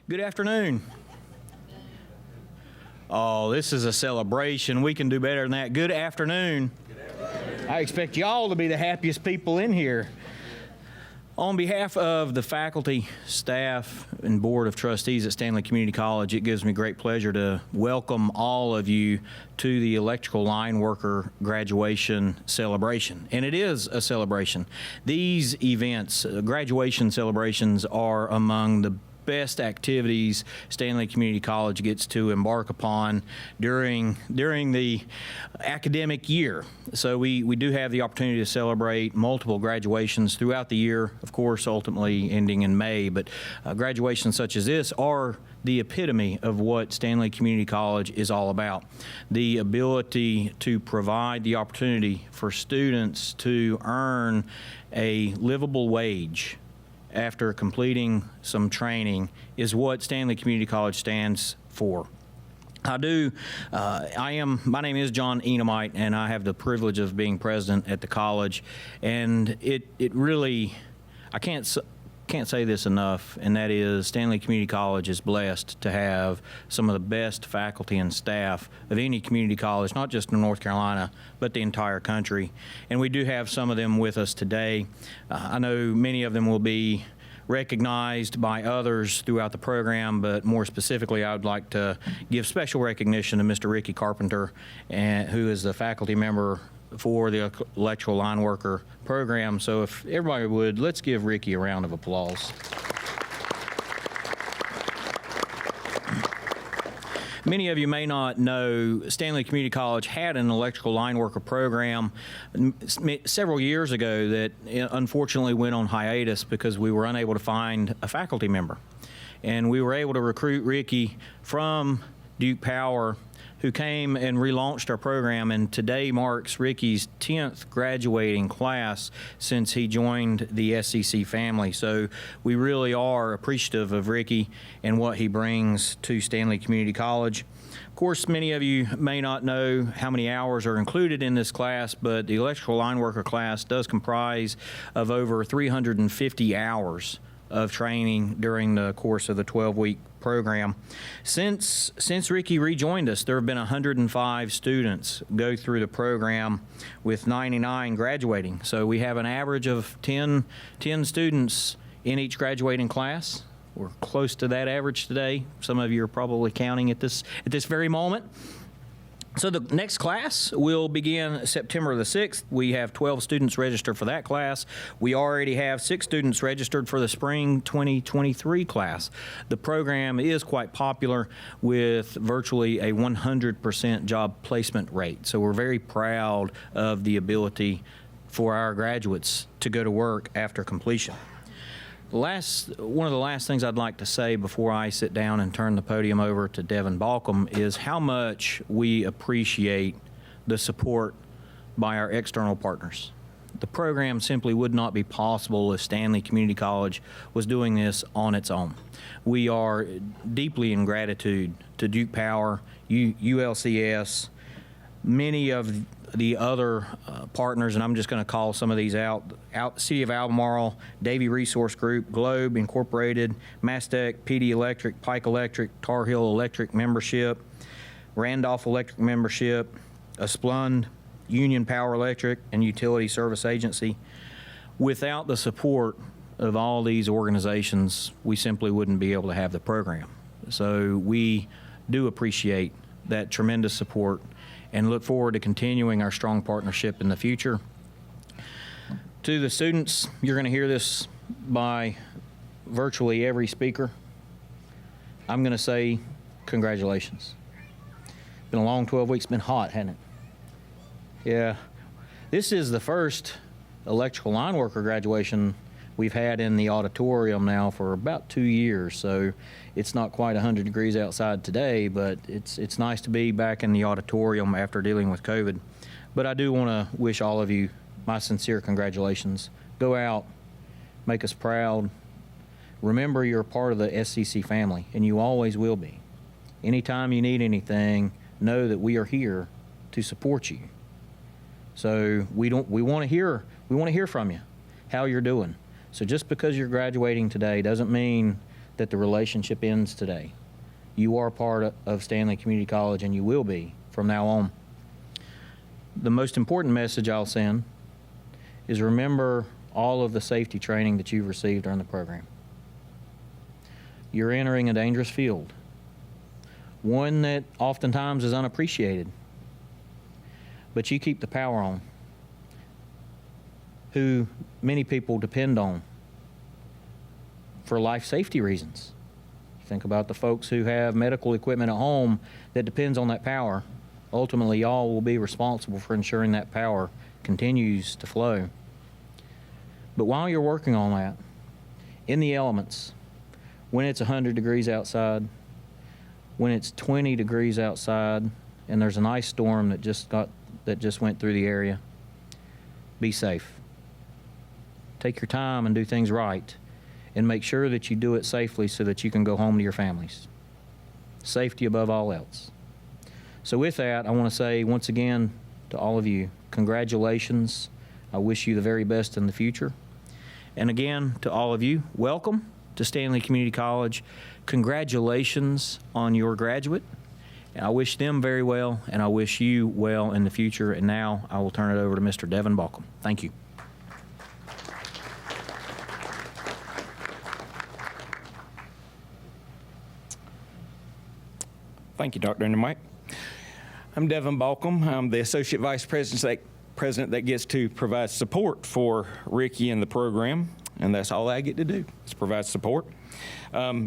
Good afternoon. Oh, this is a celebration. We can do better than that. Good afternoon. I expect y'all to be the happiest people in here. On behalf of the faculty, staff, and Board of Trustees at Stanley Community College, it gives me great pleasure to welcome all of you to the Electrical Line Worker graduation celebration. And it is a celebration. These events, graduation celebrations, are among the best activities Stanley Community College gets to embark upon during the academic year. So we do have the opportunity to celebrate multiple graduations throughout the year, of course, ultimately ending in May. But graduations such as this are the epitome of what Stanley Community College is all about. The ability to provide the opportunity for students to earn a livable wage after completing some training is what Stanley Community College stands for. My name is John Enomite, and I have the privilege of being president at the college. And it really, I can't say this enough, and that is Stanley Community College is blessed to have some of the best faculty and staff of any community college, not just in North Carolina, but the entire country. And we do have some of them with us today. I know many of them will be recognized by others throughout the program, but more specifically, I would like to give special recognition to Mr. Ricky Carpenter, who is the faculty member for the Electrical Line Worker program. So if everybody would, let's give Ricky a round of applause. Many of you may not know Stanley Community College had an electrical line worker program several years ago that unfortunately went on hiatus because we were unable to find a faculty member. And we were able to recruit Ricky from Duke Power, who came and relaunched our program, and today marks Ricky's 10th graduating class since he joined the SCC family. So we really are appreciative of Ricky and what he brings to Stanley Community College. Of course, many of you may not know how many hours are included in this class, but the electrical line worker class does comprise of over 350 hours of training during the course of the 12-week program. Since Ricky rejoined us, there have been 105 students go through the program, with 99 graduating. So we have an average of 10 students in each graduating class. We're close to that average today. Some of you are probably counting at this very moment. So the next class will begin September the 6th. We have 12 students registered for that class. We already have 6 students registered for the spring 2023 class. The program is quite popular, with virtually a 100% job placement rate. So we're very proud of the for our graduates to go to work after completion. One of the last things I'd like to say before I sit down and turn the podium over to Devin Balcom is how much we appreciate the support by our external partners. The program simply would not be possible if Stanley Community College was doing this on its own. We are deeply in gratitude to Duke Power, ULCS, many of the other partners, and I'm just going to call some of these out: City of Albemarle, Davie Resource Group, Globe Incorporated, Mastec, PD Electric, Pike Electric, Tar Heel Electric membership, Randolph Electric membership, Asplund, Union Power Electric, and Utility Service Agency. Without the support of all these organizations, we simply wouldn't be able to have the program. So we do appreciate that tremendous support and look forward to continuing our strong partnership in the future. To the students, you're going to hear this by virtually every speaker. I'm going to say congratulations. It's been a long 12 weeks. It's been hot, hasn't it? Yeah. This is the first electrical line worker graduation we've had in the auditorium now for about 2 years, so it's not quite 100 degrees outside today, but it's nice to be back in the auditorium after dealing with COVID. But I do want to wish all of you my sincere congratulations. Go out, make us proud. Remember, you're a part of the SCC family, and you always will be. Anytime you need anything, know that we are here to support you. So we want to hear from you how you're doing. So just because you're graduating today doesn't mean that the relationship ends today. You are part of Stanley Community College, and you will be from now on. The most important message I'll send is remember all of the safety training that you've received during the program. You're entering a dangerous field, one that oftentimes is unappreciated, but you keep the power on, who many people depend on for life safety reasons. Think about the folks who have medical equipment at home that depends on that power. Ultimately, y'all will be responsible for ensuring that power continues to flow. But while you're working on that, in the elements, when it's 100 degrees outside, when it's 20 degrees outside, and there's an ice storm that just went through the area, be safe. Take your time and do things right, and make sure that you do it safely so that you can go home to your families. Safety above all else. So with that, I want to say once again to all of you, congratulations. I wish you the very best in the future. And again, to all of you, welcome to Stanley Community College. Congratulations on your graduate. I wish them very well, and I wish you well in the future. And now I will turn it over to Mr. Devin Balcom. Thank you. Thank you, Dr. Mike. I'm Devin Balcom. I'm the Associate Vice President that gets to provide support for Ricky and the program, and that's all I get to do, is provide support.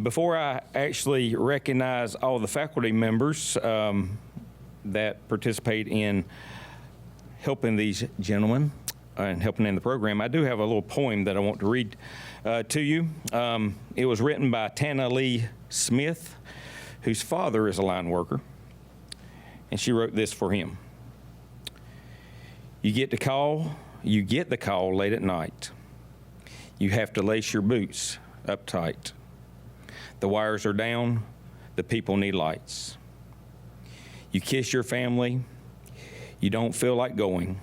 Before I actually recognize all the faculty members that participate in helping these gentlemen and helping in the program, I do have a little poem that I want to read to you. It was written by Tana Lee Smith, whose father is a line worker, and she wrote this for him. You get the call late at night. You have to lace your boots up tight. The wires are down, the people need lights. You kiss your family, you don't feel like going.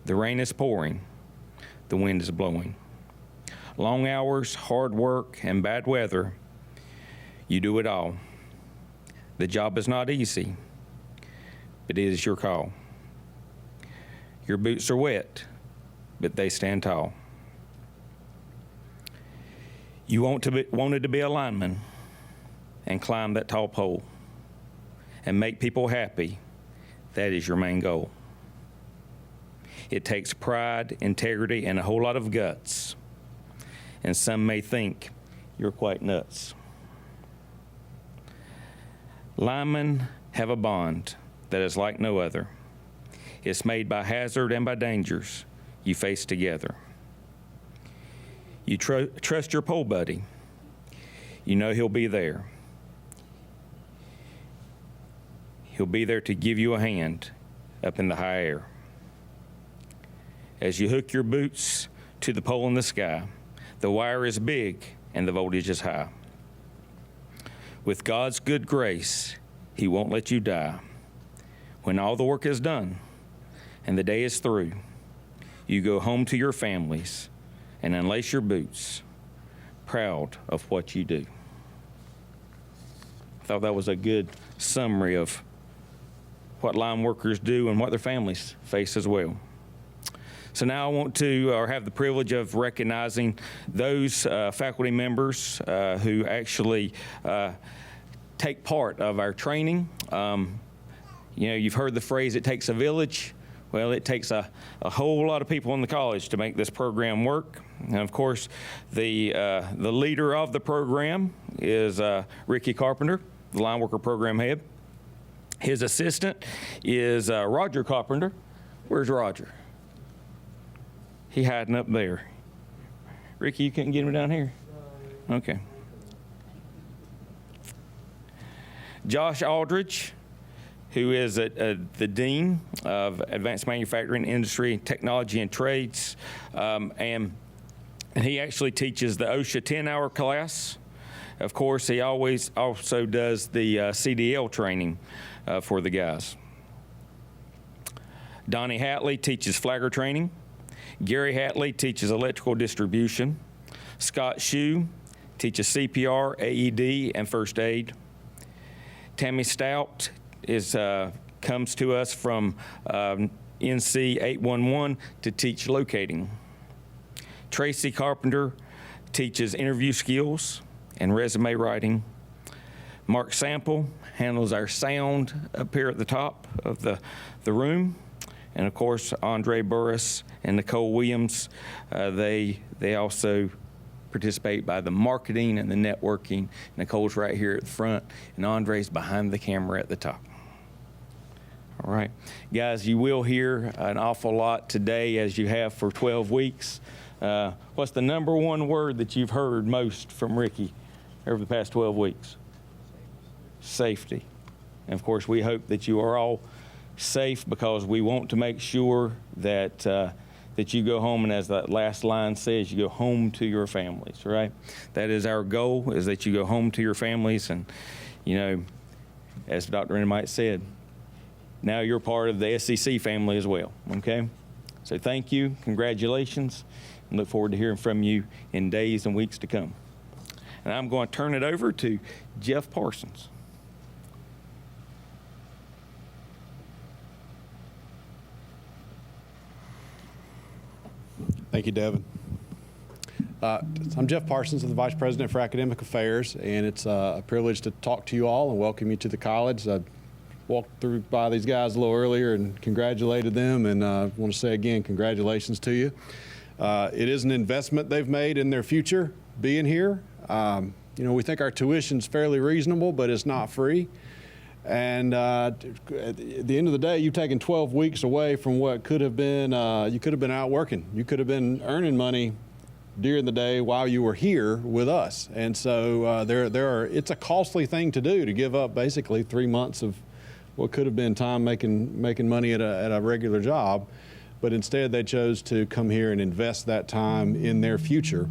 The rain is pouring, the wind is blowing. Long hours, hard work, and bad weather, you do it all. The job is not easy, but it is your call. Your boots are wet, but they stand tall. You wanted to be a lineman and climb that tall pole and make people happy. That is your main goal. It takes pride, integrity, and a whole lot of guts. And some may think you're quite nuts. Linemen have a bond that is like no other. It's made by hazard and by dangers you face together. You trust your pole buddy. You know he'll be there. He'll be there to give you a hand up in the high air. As you hook your boots to the pole in the sky, the wire is big and the voltage is high. With God's good grace, He won't let you die. When all the work is done and the day is through, you go home to your families and unlace your boots, proud of what you do. I thought that was a good summary of what line workers do and what their families face as well. So now I want to have the privilege of recognizing those faculty members who actually take part of our training. You've heard the phrase, it takes a village. Well, it takes a whole lot of people in the college to make this program work. And of course, the leader of the program is Ricky Carpenter, the line worker program head. His assistant is Roger Carpenter. Where's Roger? He hiding up there. Ricky, you couldn't get him down here? Okay. Josh Aldridge, who is the Dean of Advanced Manufacturing, Industry, Technology, and Trades. And he actually teaches the OSHA 10-hour class. Of course, he always also does the CDL training for the guys. Donnie Hatley teaches flagger training. Gary Hatley teaches electrical distribution. Scott Shue teaches CPR, AED, and first aid. Tammy Stout comes to us from NC 811 to teach locating. Tracy Carpenter teaches interview skills and resume writing. Mark Sample handles our sound up here at the top of the room. And of course, Andre Burris and Nicole Williams, they also participate by the marketing and the networking. Nicole's right here at the front, and Andre's behind the camera at the top. All right, guys, you will hear an awful lot today, as you have for 12 weeks. What's the number one word that you've heard most from Ricky over the past 12 weeks? Safety. And of course, we hope that you are all safe, because we want to make sure that that you go home, and as that last line says, you go home to your families, right? That is our goal, is that you go home to your families. And, you know, as Dr. Enemight said, now you're part of the SCC family as well, okay? So thank you, congratulations, and look forward to hearing from you in days and weeks to come. And I'm going to turn it over to Jeff Parsons. Thank you, Devin. I'm Jeff Parsons, I'm the Vice President for Academic Affairs, and it's a privilege to talk to you all and welcome you to the college. I walked through by these guys a little earlier and congratulated them, and I want to say again, congratulations to you. It is an investment they've made in their future being here. You know, we think our tuition's fairly reasonable, but it's not free. And at the end of the day, you've taken 12 weeks away from what could have been, you could have been out working. You could have been earning money during the day while you were here with us. And so it's a costly thing to do, to give up basically 3 months of what could have been time making money at a regular job. But instead, they chose to come here and invest that time in their future.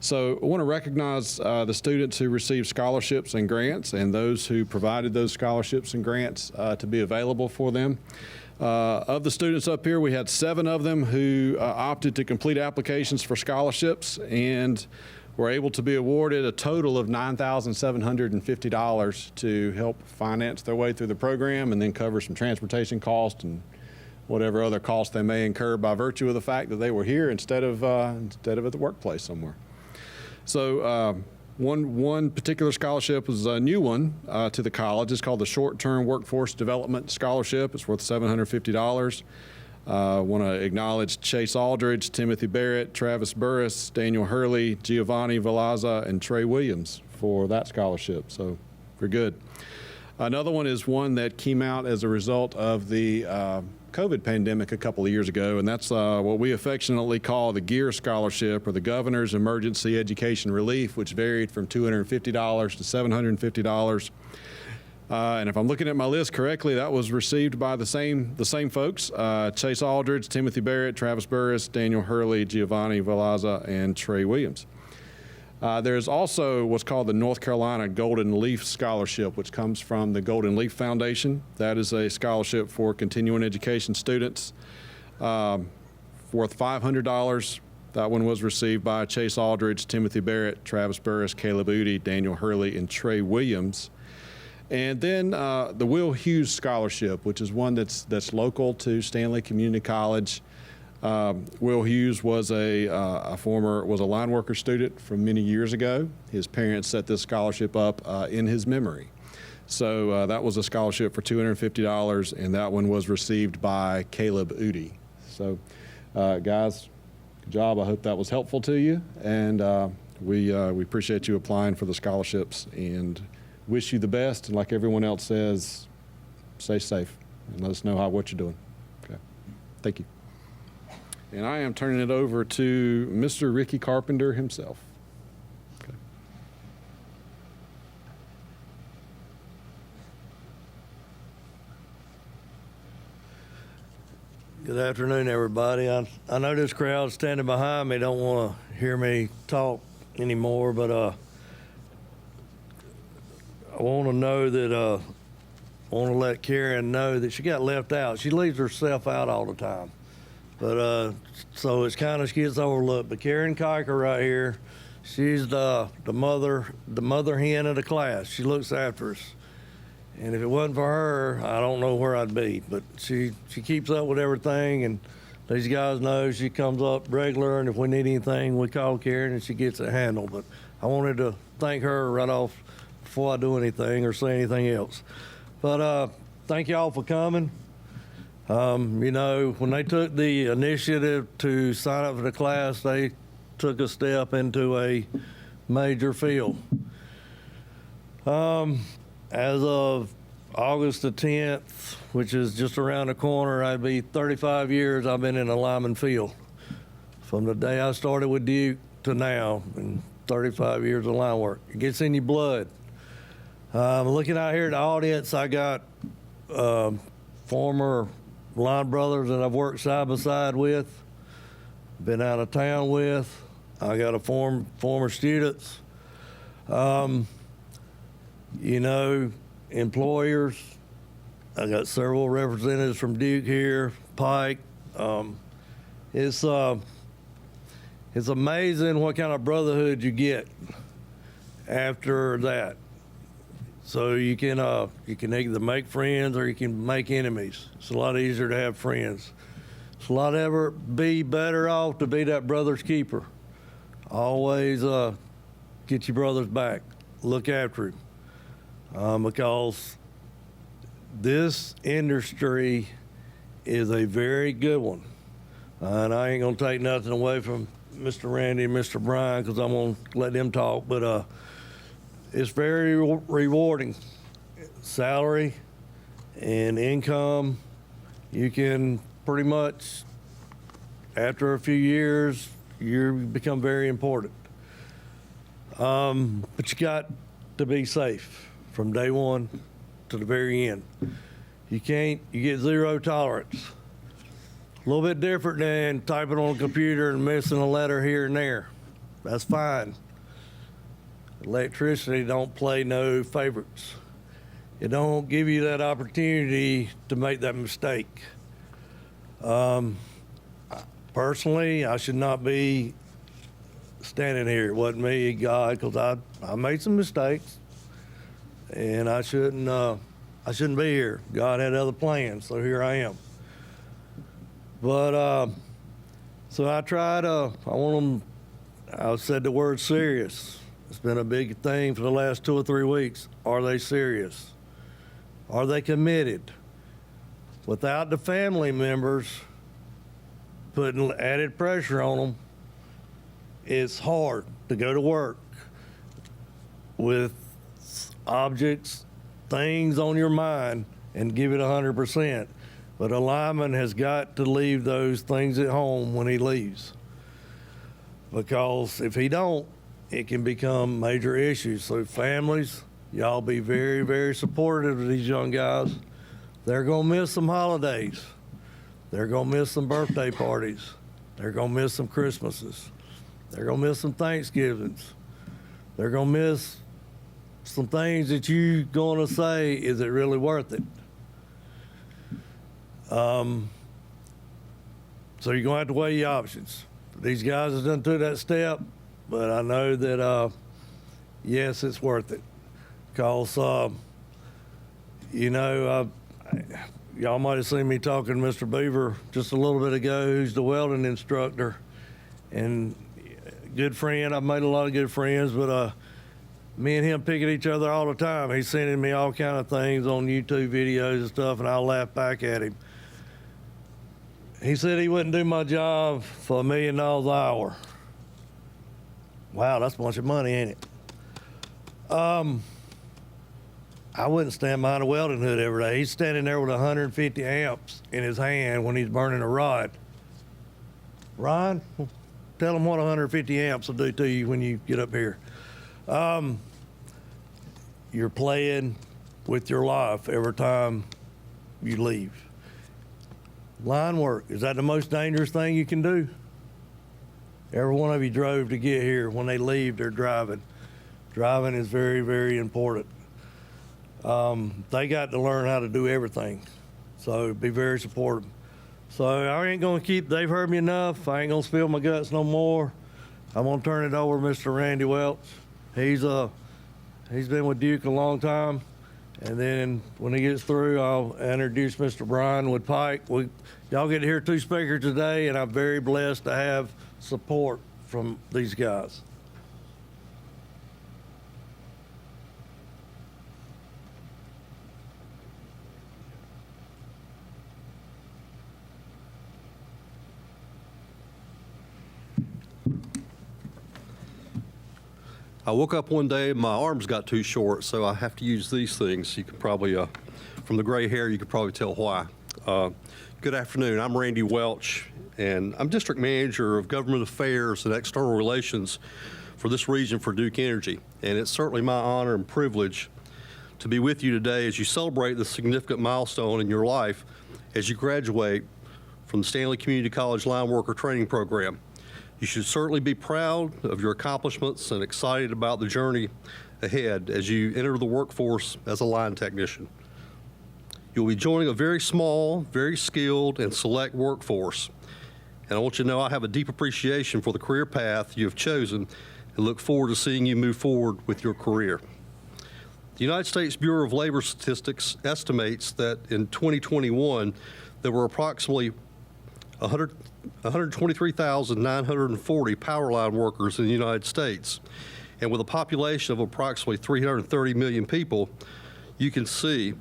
So I want to recognize the students who received scholarships and grants, and those who provided those scholarships and grants to be available for them. Of the students up here, we had 7 of them who opted to complete applications for scholarships and were able to be awarded a total of $9,750 to help finance their way through the program, and then cover some transportation costs and whatever other costs they may incur by virtue of the fact that they were here instead of at the workplace somewhere. So one particular scholarship was a new one to the college. It's called the Short-Term Workforce Development Scholarship. It's worth $750. I want to acknowledge Chase Aldridge, Timothy Barrett, Travis Burris, Daniel Hurley, Giovanni Velazza, and Trey Williams for that scholarship. So we're good. Another one is one that came out as a result of the COVID pandemic a couple of years ago, and that's what we affectionately call the GEAR Scholarship, or the Governor's Emergency Education Relief, which varied from $250 to $750. And if I'm looking at my list correctly, that was received by the same folks: Chase Aldridge, Timothy Barrett, Travis Burris, Daniel Hurley, Giovanni Velazza, and Trey Williams. There's also what's called the North Carolina Golden Leaf Scholarship, which comes from the Golden Leaf Foundation. That is a scholarship for continuing education students worth $500. That one was received by Chase Aldridge, Timothy Barrett, Travis Burris, Caleb Udy, Daniel Hurley, and Trey Williams. And then the Will Hughes Scholarship, which is one that's local to Stanley Community College. Will Hughes was a line worker student from many years ago. His parents set this scholarship up in his memory. So that was a scholarship for $250, and that one was received by Caleb Udy. So guys, good job. I hope that was helpful to you, and we appreciate you applying for the scholarships and wish you the best. And like everyone else says, stay safe and let us know what you're doing. Okay, thank you. And I am turning it over to Mr. Ricky Carpenter himself. Okay. Good afternoon, everybody. I know this crowd standing behind me don't want to hear me talk anymore, but I want to know that I want to let Karen know that she got left out. She leaves herself out all the time. But so it's kind of gets overlooked. But Karen Kiker right here She's the mother hen of the class. She looks after us. And if it wasn't for her, I don't know where I'd be. But she keeps up with everything, and these guys know she comes up regular, and if we need anything, we call Karen, and she gets it handled. But I wanted to thank her right off before I do anything or say anything else. But thank y'all for coming. You know, when they took the initiative to sign up for the class, they took a step into a major field. As of August the 10th, which is just around the corner, I'd be 35 years I've been in the lineman field. From the day I started with Duke to now, and 35 years of line work. It gets in your blood. Looking out here at the audience, I got former line brothers that I've worked side by side with, been out of town with. I got a former students. You know, employers. I got several representatives from Duke here, Pike. It's amazing what kind of brotherhood you get after that. So you can either make friends or you can make enemies. It's a lot easier to have friends. It's a lot ever be better off to be that brother's keeper. Always get your brother's back. Look after him. Because this industry is a very good one. And I ain't gonna take nothing away from Mr. Randy and Mr. Brian, because I'm gonna let them talk, but it's very rewarding. Salary and income, you can pretty much, after a few years, you become very important. But you got to be safe from day one to the very end. You get zero tolerance. A little bit different than typing on a computer and missing a letter here and there. That's fine. Electricity don't play no favorites. It don't give you that opportunity to make that mistake. Personally, I should not be standing here. It wasn't me, God, because I made some mistakes, and I shouldn't be here. God had other plans, so here I am. But so I said the word serious. It's been a big thing for the last 2 or 3 weeks. Are they serious? Are they committed? Without the family members putting added pressure on them, it's hard to go to work with objects, things on your mind, and give it 100%. But a lineman has got to leave those things at home when he leaves. Because if he don't, it can become major issues. So families, y'all be very, very supportive of these young guys. They're gonna miss some holidays. They're gonna miss some birthday parties. They're gonna miss some Christmases. They're gonna miss some Thanksgivings. They're gonna miss some things that you gonna say, is it really worth it? So you're gonna have to weigh your options. These guys have done took that step, but I know that, yes, it's worth it. Because, you know, y'all might have seen me talking to Mr. Beaver just a little bit ago, who's the welding instructor. And good friend, I've made a lot of good friends, but me and him pick at each other all the time. He's sending me all kind of things on YouTube videos and stuff, and I'll laugh back at him. He said he wouldn't do my job for $1 million an hour. Wow, that's a bunch of money, ain't it? I wouldn't stand behind a welding hood every day. He's standing there with 150 amps in his hand when he's burning a rod. Ron, tell him what 150 amps will do to you when you get up here. You're playing with your life every time you leave. Line work, is that the most dangerous thing you can do? Every one of you drove to get here. When they leave, they're driving. Driving is very, very important. They got to learn how to do everything. So be very supportive. So I ain't gonna they've heard me enough. I ain't gonna spill my guts no more. I'm gonna turn it over to Mr. Randy Welch. He's been with Duke a long time. And then when he gets through, I'll introduce Mr. Brian Wood Pike. Y'all get to hear two speakers today, and I'm very blessed to have support from these guys. I woke up one day, my arms got too short, so I have to use these things. You can probably, from the gray hair, you could probably tell why. Good afternoon, I'm Randy Welch, and I'm District Manager of Government Affairs and External Relations for this region for Duke Energy. And it's certainly my honor and privilege to be with you today as you celebrate this significant milestone in your life as you graduate from the Stanley Community College Lineworker Training Program. You should certainly be proud of your accomplishments and excited about the journey ahead as you enter the workforce as a line technician. You'll be joining a very small, very skilled, and select workforce. And I want you to know I have a deep appreciation for the career path you have chosen and look forward to seeing you move forward with your career. The United States Bureau of Labor Statistics estimates that in 2021, there were approximately 123,940 power line workers in the United States. And with a population of approximately 330 million people, you can see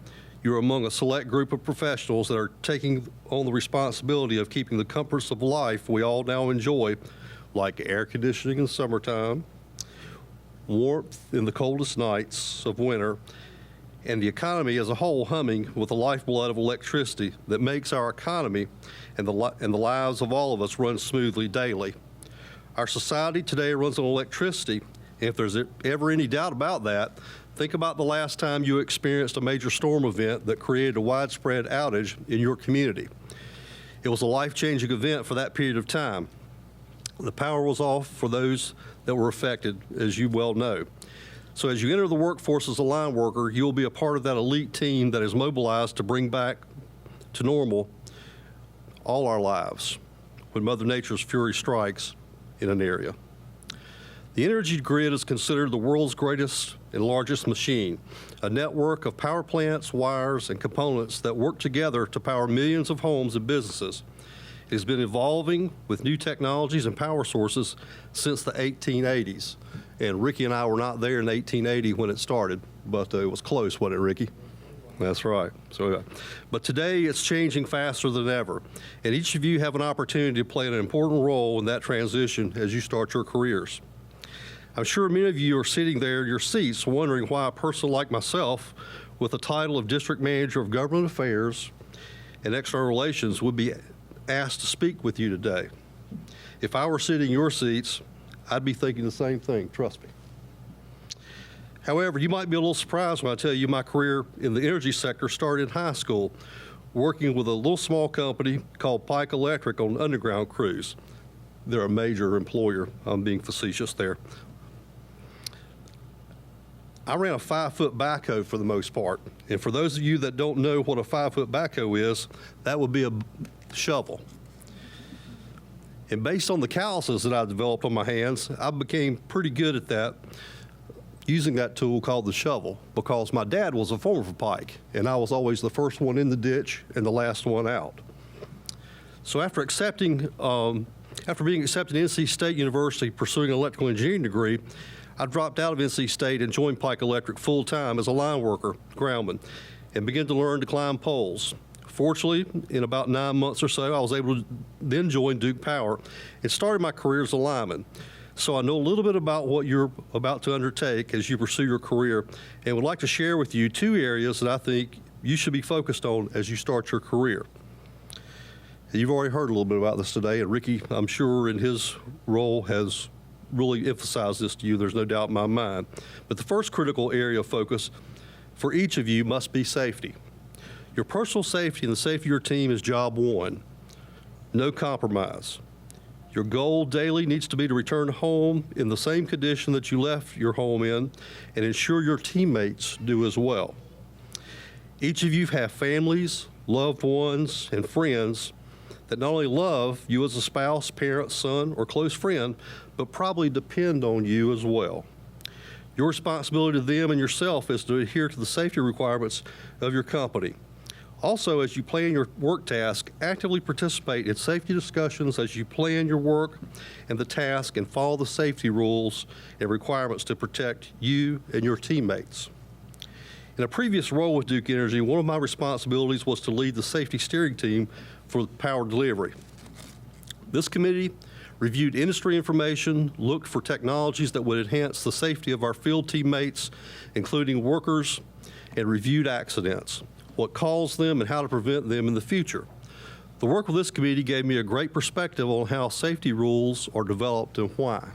you're among a select group of professionals that are taking on the responsibility of keeping the comforts of life we all now enjoy, like air conditioning in summertime, warmth in the coldest nights of winter, and the economy as a whole humming with the lifeblood of electricity that makes our economy and the lives of all of us run smoothly daily. Our society today runs on electricity, and if there's ever any doubt about that, think about the last time you experienced a major storm event that created a widespread outage in your community. It was a life-changing event for that period of time. The power was off for those that were affected, as you well know. So as you enter the workforce as a line worker, you'll be a part of that elite team that is mobilized to bring back to normal all our lives when Mother Nature's fury strikes in an area. The energy grid is considered the world's greatest and largest machine, a network of power plants, wires, and components that work together to power millions of homes and businesses. It has been evolving with new technologies and power sources since the 1880s. And Ricky and I were not there in 1880 when it started, but it was close, wasn't it, Ricky? That's right. But today it's changing faster than ever, and each of you have an opportunity to play an important role in that transition as you start your careers. I'm sure many of you are sitting there in your seats wondering why a person like myself with the title of District Manager of Government Affairs and External Relations would be asked to speak with you today. If I were sitting in your seats, I'd be thinking the same thing, trust me. However, you might be a little surprised when I tell you my career in the energy sector started in high school, working with a little small company called Pike Electric on underground crews. They're a major employer. I'm being facetious there. I ran a 5-foot backhoe for the most part. And for those of you that don't know what a 5-foot backhoe is, that would be a shovel. And based on the calluses that I developed on my hands, I became pretty good at that, using that tool called the shovel, because my dad was a foreman for Pike, and I was always the first one in the ditch and the last one out. So after being accepted to NC State University pursuing an electrical engineering degree, I dropped out of NC State and joined Pike Electric full-time as a line worker, groundman, and began to learn to climb poles. Fortunately, in about 9 months or so, I was able to then join Duke Power and started my career as a lineman. So I know a little bit about what you're about to undertake as you pursue your career, and would like to share with you 2 areas that I think you should be focused on as you start your career. You've already heard a little bit about this today, and Ricky, I'm sure in his role has really emphasized this to you. There's no doubt in my mind. But the first critical area of focus for each of you must be safety. Your personal safety and the safety of your team is job one. No compromise. Your goal daily needs to be to return home in the same condition that you left your home in, and ensure your teammates do as well. Each of you have families, loved ones, and friends that not only love you as a spouse, parent, son, or close friend, but probably depend on you as well. Your responsibility to them and yourself is to adhere to the safety requirements of your company. Also, as you plan your work task, actively participate in safety discussions as you plan your work and the task, and follow the safety rules and requirements to protect you and your teammates. In a previous role with Duke Energy, one of my responsibilities was to lead the safety steering team for power delivery. This committee reviewed industry information, looked for technologies that would enhance the safety of our field teammates, including workers, and reviewed accidents, what caused them, and how to prevent them in the future. The work of this committee gave me a great perspective on how safety rules are developed and why.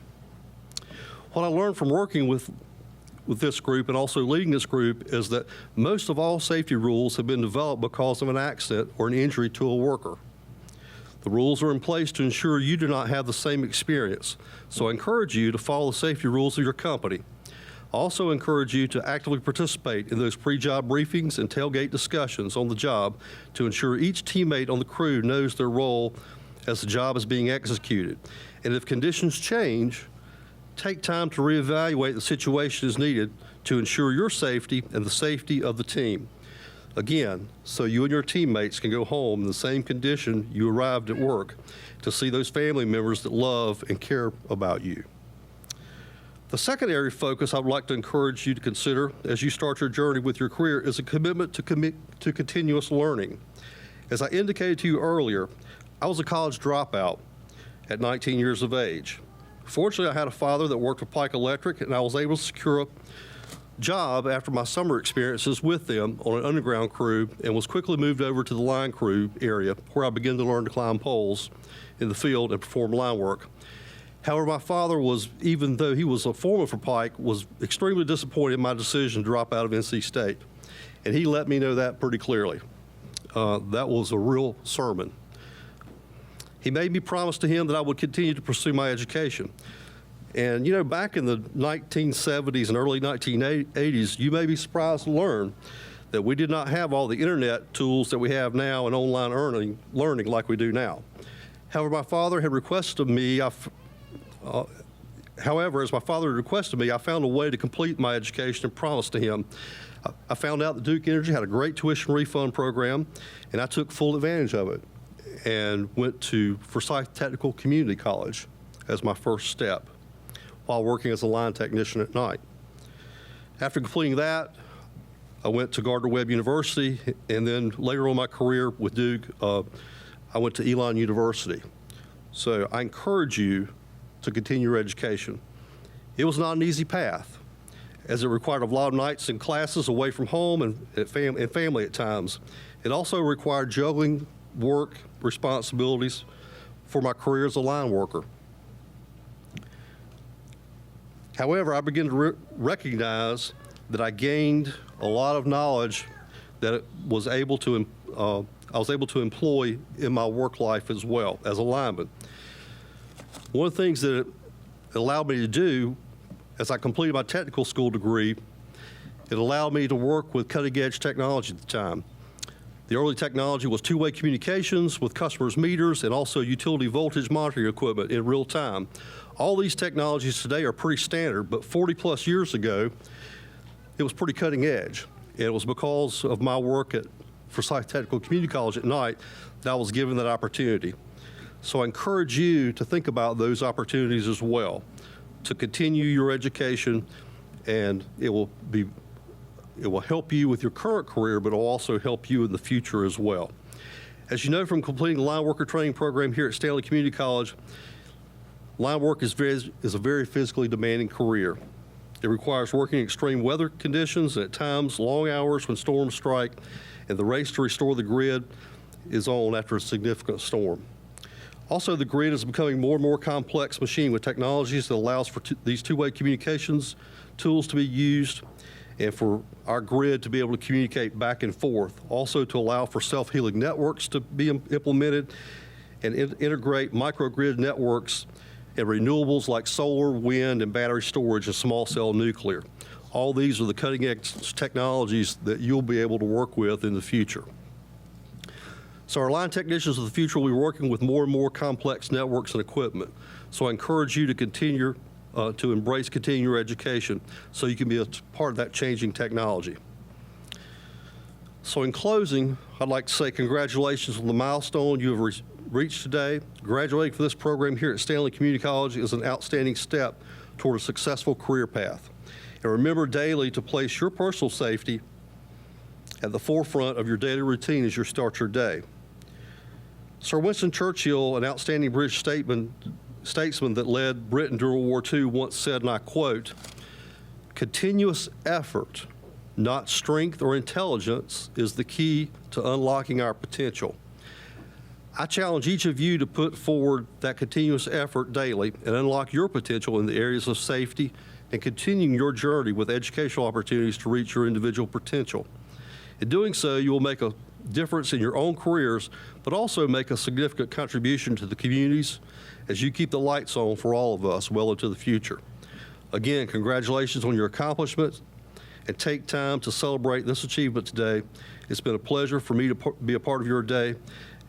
What I learned from working with this group and also leading this group is that most of all safety rules have been developed because of an accident or an injury to a worker. The rules are in place to ensure you do not have the same experience, so I encourage you to follow the safety rules of your company. I also encourage you to actively participate in those pre-job briefings and tailgate discussions on the job to ensure each teammate on the crew knows their role as the job is being executed. And if conditions change, take time to reevaluate the situation as needed to ensure your safety and the safety of the team. Again, so you and your teammates can go home in the same condition you arrived at work, to see those family members that love and care about you. The second area of focus I would like to encourage you to consider as you start your journey with your career is a commitment to continuous learning. As I indicated to you earlier, I was a college dropout at 19 years of age. Fortunately, I had a father that worked for Pike Electric, and I was able to secure a job after my summer experiences with them on an underground crew, and was quickly moved over to the line crew area, where I began to learn to climb poles in the field and perform line work. However, my father was, even though he was a foreman for Pike, was extremely disappointed in my decision to drop out of NC State. And he let me know that pretty clearly. That was a real sermon. He made me promise to him that I would continue to pursue my education. And, you know, back in the 1970s and early 1980s, you may be surprised to learn that we did not have all the internet tools that we have now and online learning like we do now. However, my father had requested me, However, as my father had requested me, I found a way to complete my education and promised to him. I found out that Duke Energy had a great tuition refund program, and I took full advantage of it and went to Forsyth Technical Community College as my first step while working as a line technician at night. After completing that, I went to Gardner-Webb University, and then later on in my career with Duke, I went to Elon University. So I encourage you to continue your education. It was not an easy path, as it required a lot of nights in classes away from home and family at times. It also required juggling work responsibilities for my career as a line worker. However, I began to recognize that I gained a lot of knowledge that I was able to employ in my work life as well as a lineman. One of the things that it allowed me to do as I completed my technical school degree, it allowed me to work with cutting-edge technology at the time. The early technology was two-way communications with customers' meters and also utility voltage monitoring equipment in real time. All these technologies today are pretty standard, but 40-plus years ago, it was pretty cutting edge. And it was because of my work at Forsyth Technical Community College at night that I was given that opportunity. So I encourage you to think about those opportunities as well, to continue your education, and it will help you with your current career, but it will also help you in the future as well. As you know from completing the line worker training program here at Stanley Community College, line work is a very physically demanding career. It requires working in extreme weather conditions, and at times long hours when storms strike, and the race to restore the grid is on after a significant storm. Also, the grid is becoming more and more complex machine with technologies that allows for these two-way communications tools to be used, and for our grid to be able to communicate back and forth. Also to allow for self-healing networks to be implemented and integrate microgrid networks and renewables like solar, wind, and battery storage and small cell nuclear. All these are the cutting edge technologies that you'll be able to work with in the future. So our line technicians of the future will be working with more and more complex networks and equipment. So I encourage you to continue to embrace continuing education so you can be a part of that changing technology. So in closing, I'd like to say congratulations on the milestone you have reached today. Graduating from this program here at Stanley Community College is an outstanding step toward a successful career path. And remember daily to place your personal safety at the forefront of your daily routine as you start your day. Sir Winston Churchill, an outstanding British statesman that led Britain during World War II, once said, and I quote, "Continuous effort, not strength or intelligence, is the key to unlocking our potential." I challenge each of you to put forward that continuous effort daily and unlock your potential in the areas of safety and continuing your journey with educational opportunities to reach your individual potential. In doing so, you will make a difference in your own careers, but also make a significant contribution to the communities as you keep the lights on for all of us well into the future. Again, congratulations on your accomplishments, and take time to celebrate this achievement today. It's been a pleasure for me to be a part of your day,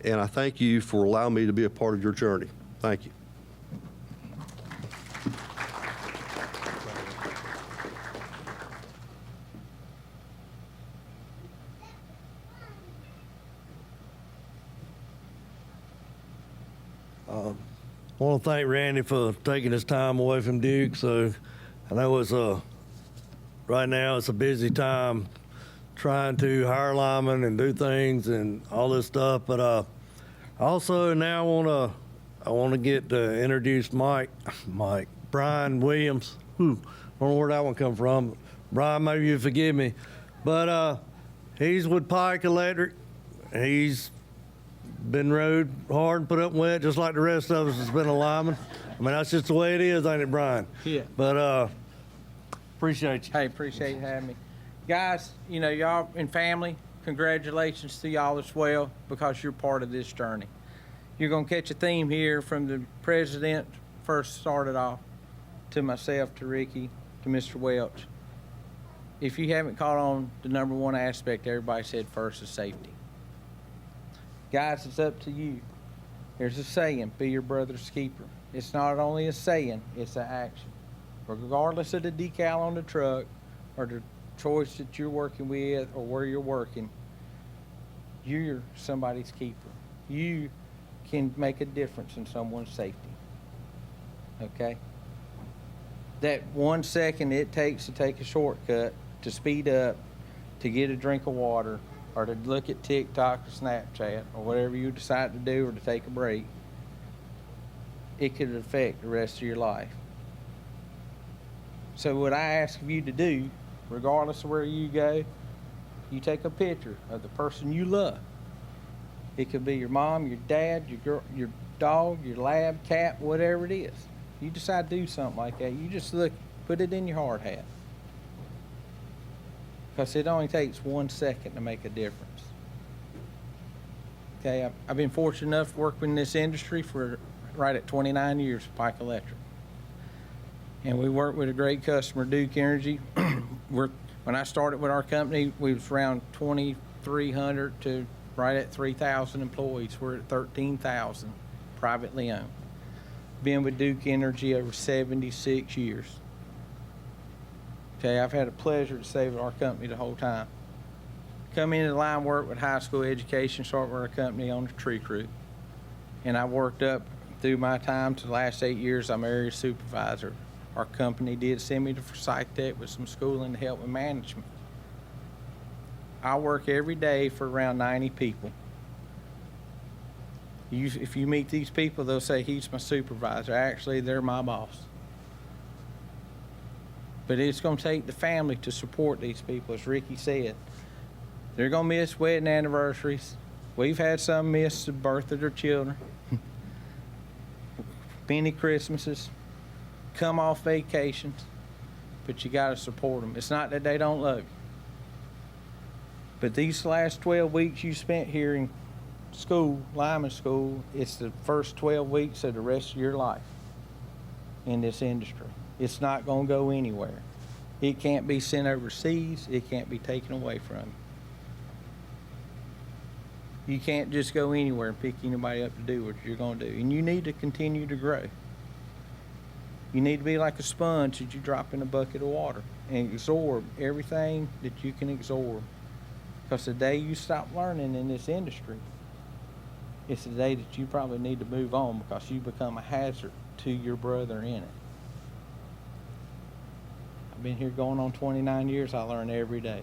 and I thank you for allowing me to be a part of your journey. Thank you. I want to thank Randy for taking his time away from Duke. So I know it's right now it's a busy time trying to hire linemen and do things and all this stuff. But also now I want to get to introduce Brian Williams. I don't know where that one come from. Brian, maybe you forgive me, but he's with Pike Electric. He's been rode hard and put up wet just like the rest of us has been a lineman. I mean, that's just the way it is, ain't it, Brian? Yeah. But appreciate you. Hey, appreciate you having me. Guys, you know, y'all and family, congratulations to y'all as well because you're part of this journey. You're going to catch a theme here from the president first started off to myself, to Ricky, to Mr. Welch. If you haven't caught on, the number one aspect everybody said first is safety. Guys, it's up to you. There's a saying, be your brother's keeper. It's not only a saying, it's an action. Regardless of the decal on the truck or the choice that you're working with or where you're working, you're somebody's keeper. You can make a difference in someone's safety. Okay? That 1 second it takes to take a shortcut, to speed up, to get a drink of water, or to look at TikTok or Snapchat or whatever you decide to do, or to take a break, it could affect the rest of your life. So what I ask of you to do, regardless of where you go, you take a picture of the person you love. It could be your mom, your dad, your girl, your dog, your lab, cat, whatever it is. You decide to do something like that, you just look, put it in your hard hat. Because it only takes 1 second to make a difference. Okay, I've been fortunate enough to work in this industry for right at 29 years with Pike Electric. And we work with a great customer, Duke Energy. When I started with our company, we was around 2,300 to right at 3,000 employees. We're at 13,000, privately owned. Been with Duke Energy over 76 years. Okay, I've had a pleasure to stay with our company the whole time. Come into line work with high school education, start with our company on the tree crew. And I worked up through my time to the last 8 years, I'm area supervisor. Our company did send me to Psych Tech with some schooling to help with management. I work every day for around 90 people. If you meet these people, they'll say, he's my supervisor. Actually, they're my boss. But it's going to take the family to support these people, as Ricky said. They're going to miss wedding anniversaries. We've had some miss the birth of their children. Many Christmases. Come off vacations. But you got to support them. It's not that they don't love you. But these last 12 weeks you spent here in school, lineman school, it's the first 12 weeks of the rest of your life in this industry. It's not going to go anywhere. It can't be sent overseas. It can't be taken away from you. You can't just go anywhere and pick anybody up to do what you're going to do. And you need to continue to grow. You need to be like a sponge that you drop in a bucket of water and absorb everything that you can absorb. Because the day you stop learning in this industry, it's the day that you probably need to move on because you become a hazard to your brother in it. I've been here going on 29 years. I learn every day.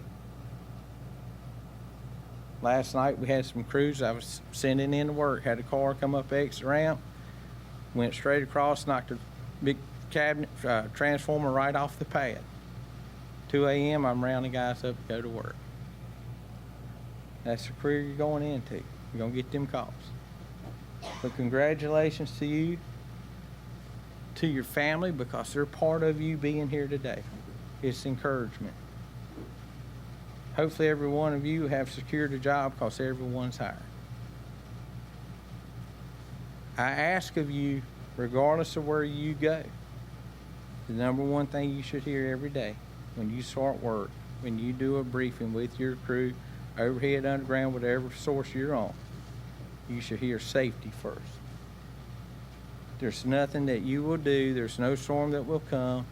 Last night we had some crews I was sending in to work. Had a car come up the exit ramp, went straight across, knocked a big cabinet transformer right off the pad. 2 a.m. I'm rounding guys up to go to work. That's the career you're going into. You're going to get them calls. But congratulations to you, to your family, because they're part of you being here today. It's encouragement. Hopefully every one of you have secured a job because everyone's hired. I ask of you, regardless of where you go, the number one thing you should hear every day when you start work, when you do a briefing with your crew, overhead, underground, whatever source you're on, you should hear safety first. There's nothing that you will do, there's no storm that will come,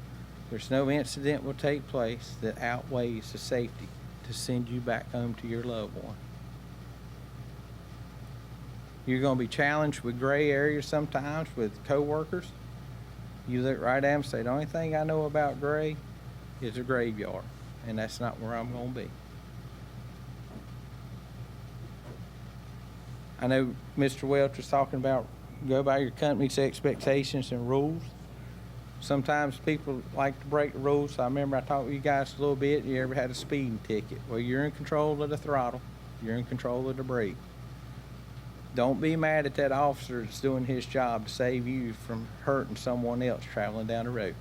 there's no incident will take place that outweighs the safety to send you back home to your loved one. You're going to be challenged with gray areas sometimes with coworkers. You look right at them and say, the only thing I know about gray is a graveyard, and that's not where I'm going to be. I know Mr. Welch was talking about go by your company's expectations and rules. Sometimes people like to break the rules. I remember I talked with you guys a little bit. You ever had a speeding ticket? Well, you're in control of the throttle. You're in control of the brake. Don't be mad at that officer that's doing his job to save you from hurting someone else traveling down the road.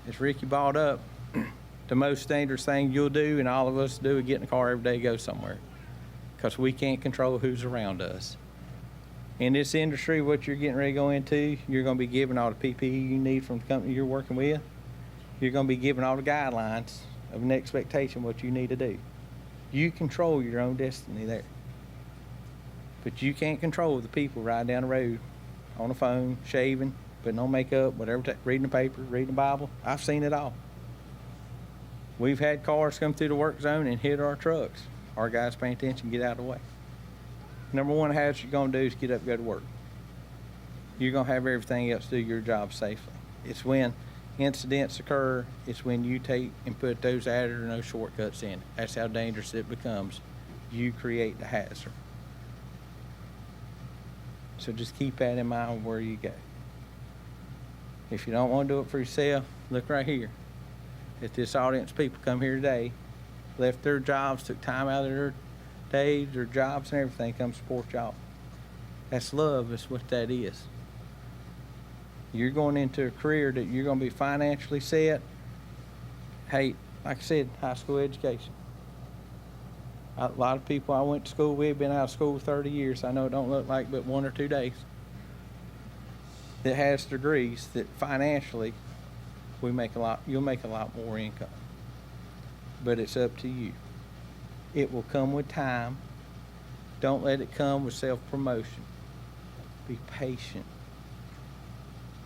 As Ricky brought up, the most dangerous thing you'll do, and all of us do, is get in the car every day and go somewhere. Because we can't control who's around us. In this industry, what you're getting ready to go into, you're going to be given all the PPE you need from the company you're working with. You're going to be given all the guidelines of an expectation what you need to do. You control your own destiny there. But you can't control the people riding down the road on the phone, shaving, putting on makeup, whatever, reading the paper, reading the Bible. I've seen it all. We've had cars come through the work zone and hit our trucks. Our guys paying attention and get out of the way. Number one hazard you're going to do is get up and go to work. You're going to have everything else do your job safely. It's when incidents occur, it's when you take and put those added or no shortcuts in. That's how dangerous it becomes. You create the hazard. So just keep that in mind where you go. If you don't want to do it for yourself, look right here. If this audience people come here today, left their jobs, took time out of their days, their jobs and everything, come support y'all. That's love, that's what that is. You're going into a career that you're going to be financially set. Hey, like I said, high school education. A lot of people I went to school with, been out of school 30 years. I know it don't look like but 1 or 2 days. That has degrees that financially you'll make a lot more income. But it's up to you. It will come with time. Don't let it come with self-promotion. Be patient.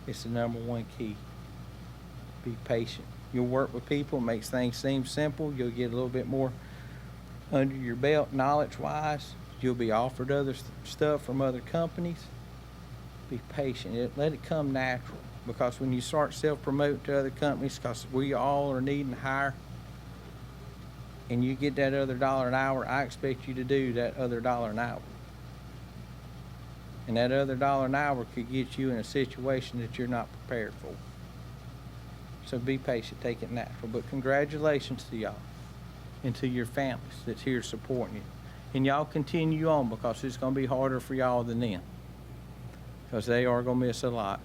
It's the number one key. Be patient. You'll work with people, it makes things seem simple. You'll get a little bit more under your belt knowledge-wise. You'll be offered other stuff from other companies. Be patient. Let it come natural. Because when you start self-promoting to other companies, because we all are needing to hire, and you get that other $1 an hour, I expect you to do that other $1 an hour. And that other $1 an hour could get you in a situation that you're not prepared for. So be patient, take it natural. But congratulations to y'all and to your families that's here supporting you. And y'all continue on because it's going to be harder for y'all than them. Because they are going to miss a lot.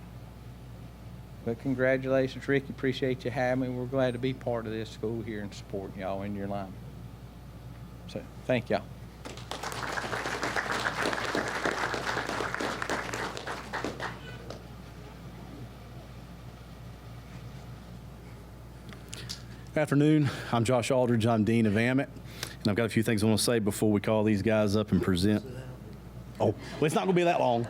But congratulations, Ricky. Appreciate you having me. We're glad to be part of this school here and supporting y'all in your line. So, thank y'all. Afternoon. I'm Josh Aldridge. I'm Dean of AMIT, and I've got a few things I want to say before we call these guys up and present. Oh, well, it's not going to be that long.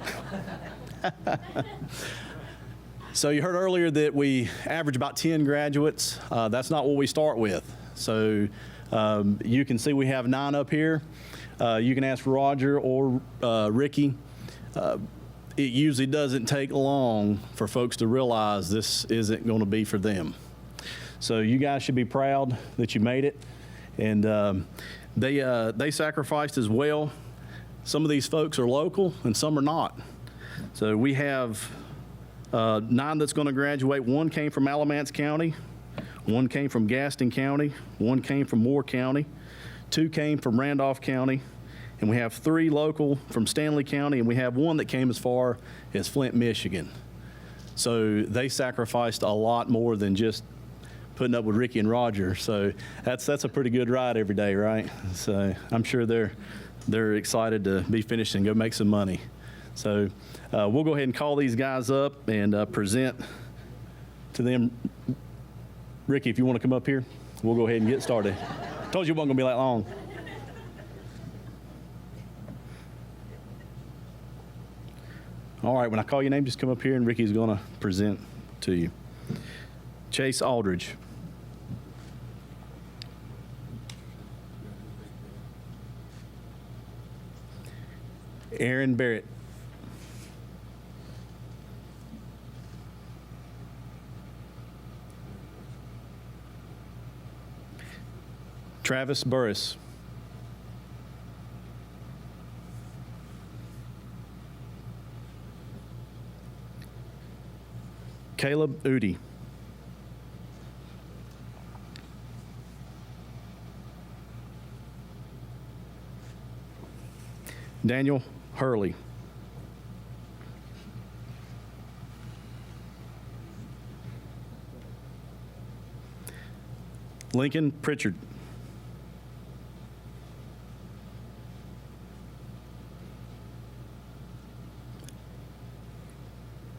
So you heard earlier that we average about 10 graduates. That's not what we start with. So you can see we have 9 up here. You can ask Roger or Ricky. It usually doesn't take long for folks to realize this isn't going to be for them. So you guys should be proud that you made it. And they sacrificed as well. Some of these folks are local and some are not. So we have 9 that's going to graduate. 1 came from Alamance County, 1 came from Gaston County, 1 came from Moore County, 2 came from Randolph County, and we have 3 local from Stanley County, and we have 1 that came as far as Flint, Michigan. So they sacrificed a lot more than just putting up with Ricky and Roger. So that's a pretty good ride every day, right? So I'm sure they're excited to be finished and go make some money. So we'll go ahead and call these guys up and present to them. Ricky, if you want to come up here, we'll go ahead and get started. Told you it wasn't going to be that long. All right, when I call your name, just come up here and Ricky's going to present to you. Chase Aldridge. Aaron Barrett. Travis Burris. Caleb Udi. Daniel Hurley. Lincoln Pritchard.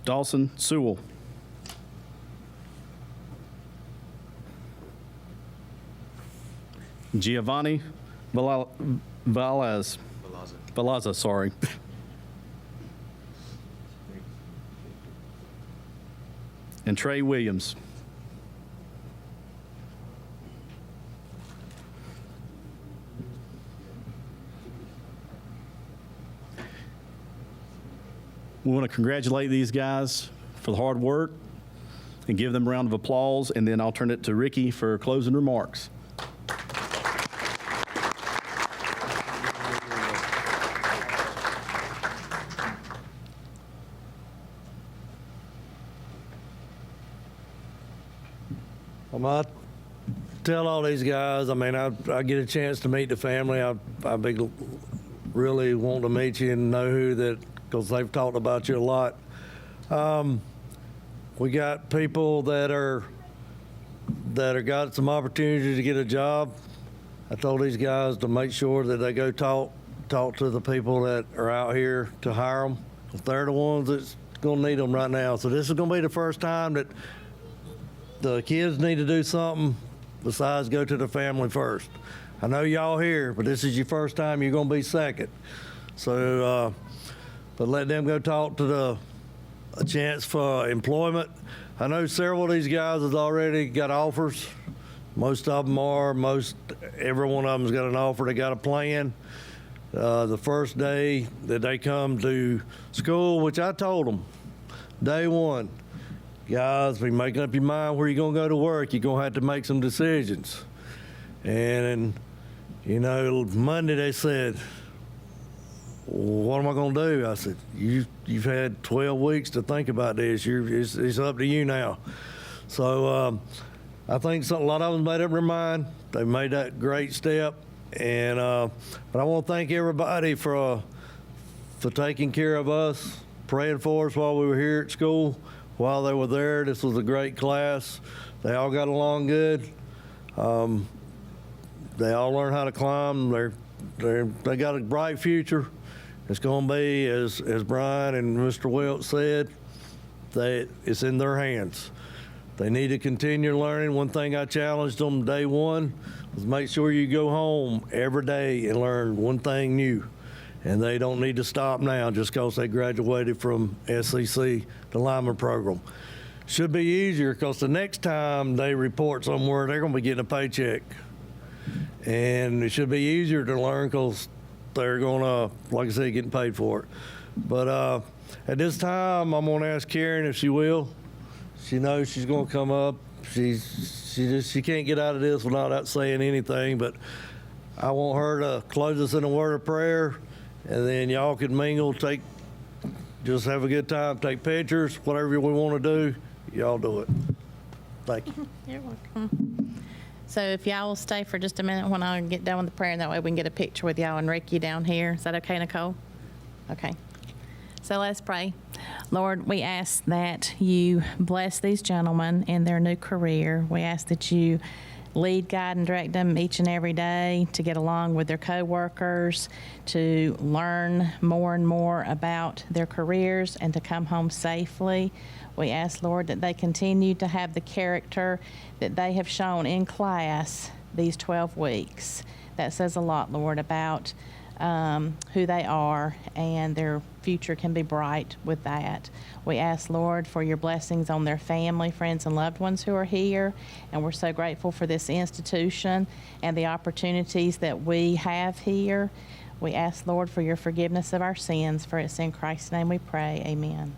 Dawson Sewell. Giovanni Valaza, sorry. And Trey Williams. We want to congratulate these guys for the hard work and give them a round of applause, and then I'll turn it to Ricky for closing remarks. I tell all these guys, I mean, I get a chance to meet the family. I be really want to meet you and know who that, because they've talked about you a lot. We got people that got some opportunity to get a job. I told these guys to make sure that they go talk to the people that are out here to hire them. If they're the ones that's going to need them right now. So this is going to be the first time that the kids need to do something besides go to the family first. I know y'all here, but this is your first time. You're going to be second. So, but let them go talk to a chance for employment. I know several of these guys has already got offers. Most of them are. Every one of them's got an offer. They got a plan. The first day that they come to school, which I told them, day one, guys, be making up your mind where you're going to go to work. You're going to have to make some decisions. And, you know, Monday they said, what am I going to do? I said, you've had 12 weeks to think about this. It's up to you now. So I think a lot of them made up their mind. They made that great step. And but I want to thank everybody for taking care of us, praying for us while we were here at school. While they were there, this was a great class. They all got along good. They all learned how to climb. They got a bright future. It's going to be, as Brian and Mr. Welch said, it's in their hands. They need to continue learning. One thing I challenged them day one was make sure you go home every day and learn one thing new. And they don't need to stop now just because they graduated from SCC, the lineman program. Should be easier because the next time they report somewhere, they're going to be getting a paycheck. And it should be easier to learn because they're going to, like I said, getting paid for it. But at this time, I'm going to ask Karen if she will. She knows she's going to come up. She can't get out of this without saying anything, but I want her to close us in a word of prayer, and then y'all can mingle, just have a good time, take pictures, whatever we want to do, y'all do it. Thank you. You're welcome. So if y'all will stay for just a minute when I get done with the prayer, and that way we can get a picture with y'all and Ricky down here. Is that okay, Nicole? Okay. So let's pray. Lord, we ask that you bless these gentlemen in their new career. We ask that you lead, guide, and direct them each and every day to get along with their coworkers, to learn more and more about their careers, and to come home safely. We ask, Lord, that they continue to have the character that they have shown in class these 12 weeks. That says a lot, Lord, about who they are, and their future can be bright with that. We ask, Lord, for your blessings on their family, friends, and loved ones who are here, and we're so grateful for this institution and the opportunities that we have here. We ask, Lord, for your forgiveness of our sins, for it's in Christ's name we pray. Amen.